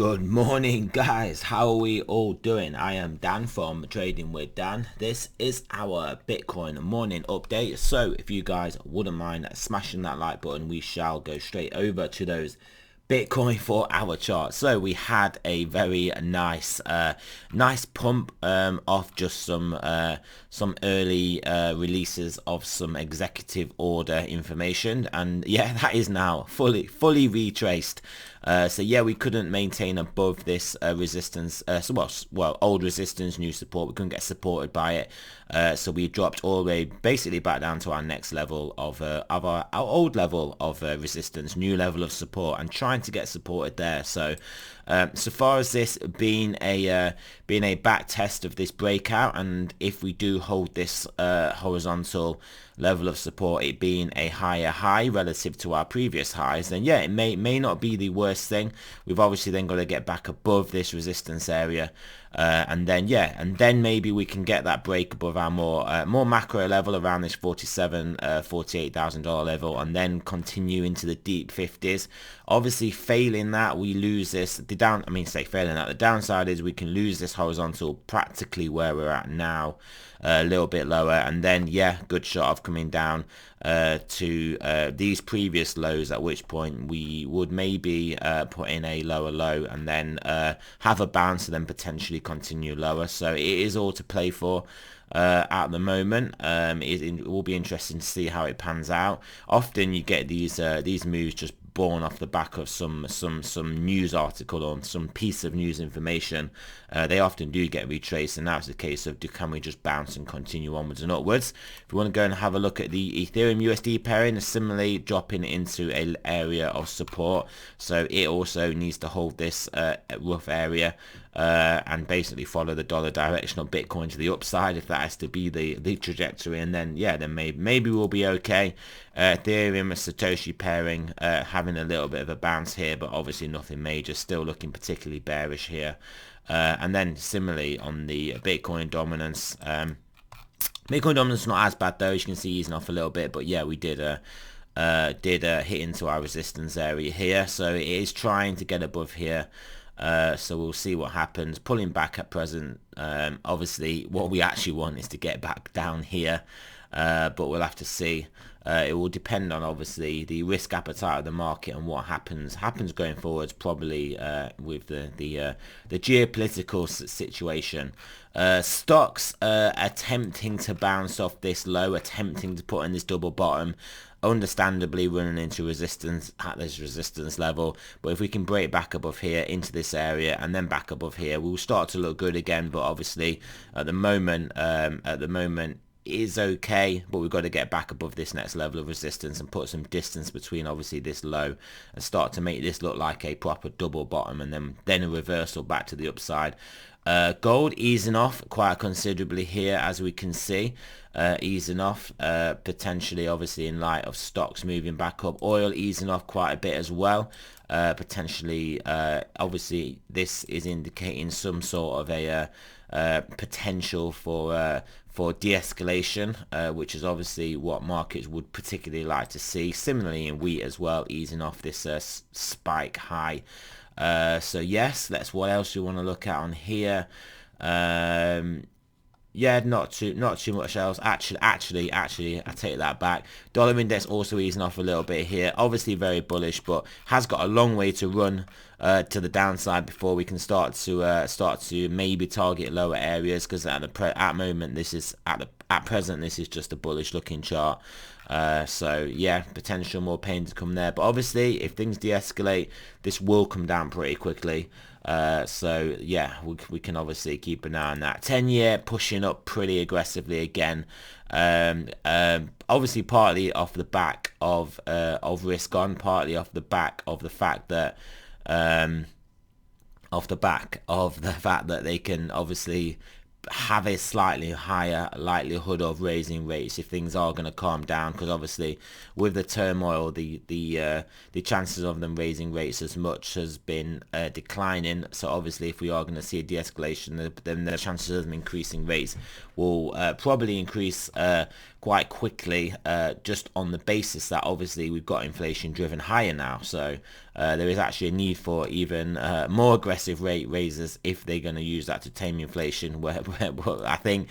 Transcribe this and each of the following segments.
Good morning, guys. How are we all doing? I am Dan from Trading with Dan. This is our Bitcoin morning update. So if you guys wouldn't mind smashing that like button, we shall go straight over to those Bitcoin for our chart. So we had a very nice pump off just some early releases of some executive order information, and yeah, that is now fully retraced. So yeah, we couldn't maintain above this resistance, old resistance, new support. We couldn't get supported by it, so we dropped all the way basically back down to our next level of our old level of resistance, new level of support, and trying to get supported there. So so far as this being a back test of this breakout, and if we do hold this horizontal level of support, it being a higher high relative to our previous highs, then yeah, it may not be the worst thing. We've obviously then got to get back above this resistance area, and then maybe we can get that break above our more macro level around this $48,000 level, and then continue into the deep 50s. Obviously, failing that, we lose this. The downside is we can lose this horizontal practically where we're at now, a little bit lower, and then yeah, good shot of coming down to these previous lows, at which point we would maybe put in a lower low and then have a bounce and then potentially continue lower. So it is all to play for at the moment. It will be interesting to see how it pans out. Often you get these moves just born off the back of some news article or some piece of news information. They often do get retraced, and now it's a case of can we just bounce and continue onwards and upwards. If we want to go and have a look at the Ethereum USD pairing, similarly dropping into an area of support, so it also needs to hold this rough area and basically follow the dollar direction of Bitcoin to the upside, if that has to be the trajectory, and then yeah, then maybe we'll be okay. Ethereum and Satoshi pairing having a little bit of a bounce here, but obviously nothing major, still looking particularly bearish here. And then similarly on the Bitcoin dominance, not as bad though, as you can see, easing off a little bit, but yeah, we did hit into our resistance area here, so it is trying to get above here. So we'll see what happens. Pulling back at present. Obviously what we actually want is to get back down here, but we'll have to see. It will depend on obviously the risk appetite of the market and what happens going forwards, probably with the geopolitical situation. Stocks attempting to bounce off this low, attempting to put in this double bottom, understandably running into resistance at this resistance level. But if we can break back above here into this area and then back above here, we'll start to look good again. But obviously at the moment is okay, but we've got to get back above this next level of resistance and put some distance between obviously this low and start to make this look like a proper double bottom, and then a reversal back to the upside. Gold easing off quite considerably here, as we can see, easing off potentially obviously in light of stocks moving back up. Oil easing off quite a bit as well, potentially obviously this is indicating some sort of a potential for de-escalation, which is obviously what markets would particularly like to see. Similarly in wheat as well, easing off this spike high. So yes, what else do you want to look at on here? Yeah, not too much else. Actually, I take that back. Dollar index also easing off a little bit here. Obviously very bullish, but has got a long way to run to the downside before we can start to maybe target lower areas. Because at present this is just a bullish looking chart. So yeah, potential more pain to come there. But obviously, if things de-escalate, this will come down pretty quickly. So yeah, we can obviously keep an eye on that. 10-year pushing up pretty aggressively again. Obviously partly off the back of risk on, partly off the back of the fact that they can obviously have a slightly higher likelihood of raising rates if things are going to calm down, because obviously with the turmoil the chances of them raising rates as much has been declining. So obviously if we are going to see a de-escalation, then the chances of them increasing rates will probably increase quite quickly, just on the basis that obviously we've got inflation driven higher now. So there is actually a need for even more aggressive rate raises if they're going to use that to tame inflation. Where I think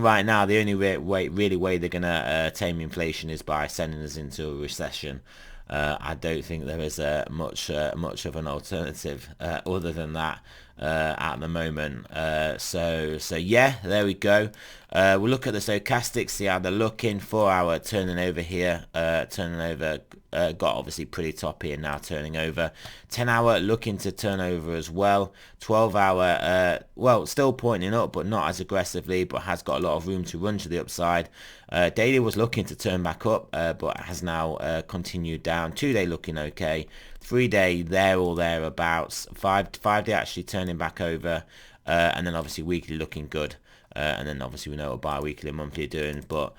right now the only way they're going to tame inflation is by sending us into a recession. I don't think there is much of an alternative other than that at the moment. So yeah, there we go. We'll look at the stochastics, see how they're looking. 4 hour turning over here, got obviously pretty top here now, turning over. 10 hour looking to turn over as well. 12 hour, well, still pointing up, but not as aggressively, but has got a lot of room to run to the upside. Daily was looking to turn back up, but has now continued down. 2 day looking okay. 3 day there or thereabouts. 5 day actually turning back over, and then obviously weekly looking good. And then obviously we know what bi-weekly and monthly are doing, but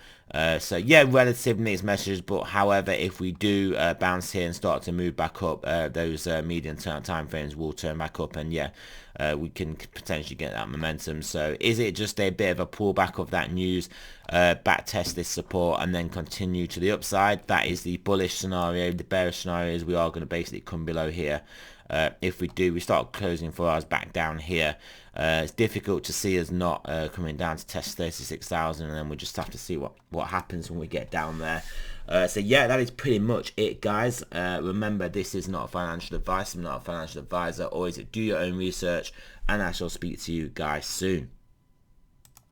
so yeah, relative mixed messages. But however, if we do bounce here and start to move back up, those medium time frames will turn back up, and yeah, we can potentially get that momentum. So is it just a bit of a pullback of that news, back test this support and then continue to the upside? That is the bullish scenario. The bearish scenario is we are going to basically come below here. If we start closing 4 hours back down here, it's difficult to see us not coming down to test 36,000, and then we just have to see what happens when we get down there. So yeah, that is pretty much it, guys. Remember, this is not financial advice. I'm not a financial advisor. Always do your own research, and I shall speak to you guys soon.